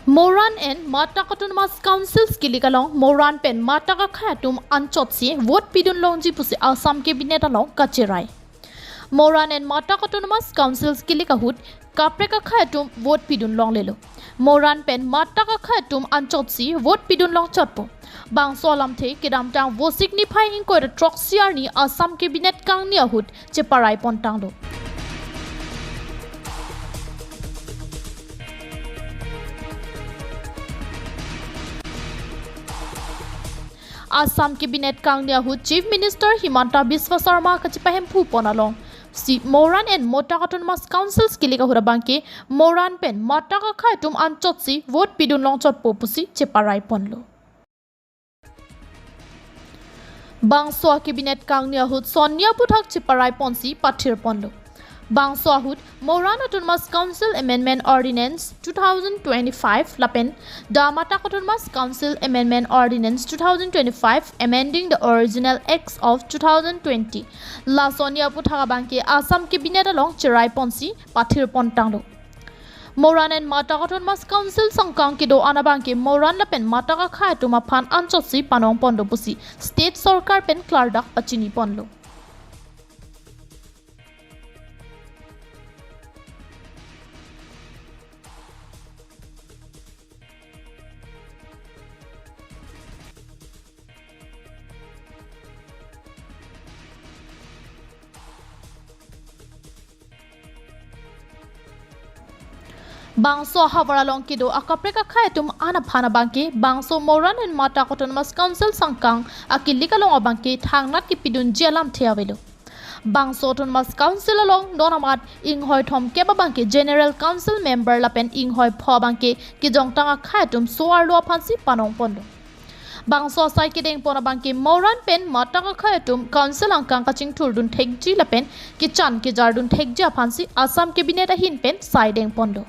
Moran and Matak Autonomous Councils kilikalong Moran pen Matak akhei atum an chotsi vote pilongji pusi Assam Cabinet along kachirai. Moran and Matak Autonomous Councils kilikahut kaprek akhei atum vote pilong lelo. Moran pen Matak akhei atum an chotsi vote pilong chotpo. Bang solam the kedam tang vote signify in ko troxiar ni Assam Cabinet kang ni ahut cheparai pontang lo. Assam Cabinet kang ni ahut Chief Minister Himanta Biswa Sarma kachipahem phu ponalong. Si Moran and Matak Autonomous Councils kilikahura bangke Moran pen Matak akhei atum an chotsi vote pilong chotpo pusi cheparai ponlo. Bangso Cabinet kang ni ahut Sonia puthak cheparai ponsi pathir ponlo. Bangso ahut Moran Autonomous Council Amendment Ordinance 2025 lapen the Matak Autonomous Council Amendment Ordinance 2025 amending the original acts of 2020 la Sonia puthaka bangke Assam Cabinet along cherai ponsi pathir pontanglo. Moran and Matak Autonomous Council sangkang kido anabangke Moran lapen Matak akhei atum aphan anchotsi panong pondo pusi state sarkar pen klardak pachini ponlo. Bangso hawaralong kido akaprek akhei atum anaphana bangke Bangso Moran and Matak Autonomous Council sangkang akilikalong abangke thangnat ki pidun jialam theawelo. Bangso Autonomous Council along donamat inghoi thom keba bangke General Council member lapen inghoi pho bangke ki jongtang akhei atum soar lo phansi panong pondo. Bangso sai kedeng pona bangke Moran pen Matak akhei atum council angkang kaching thurdun thekji lapen ki chan ki jardun thekji aphansi Assam Cabinet ahin pen sai deng pondo.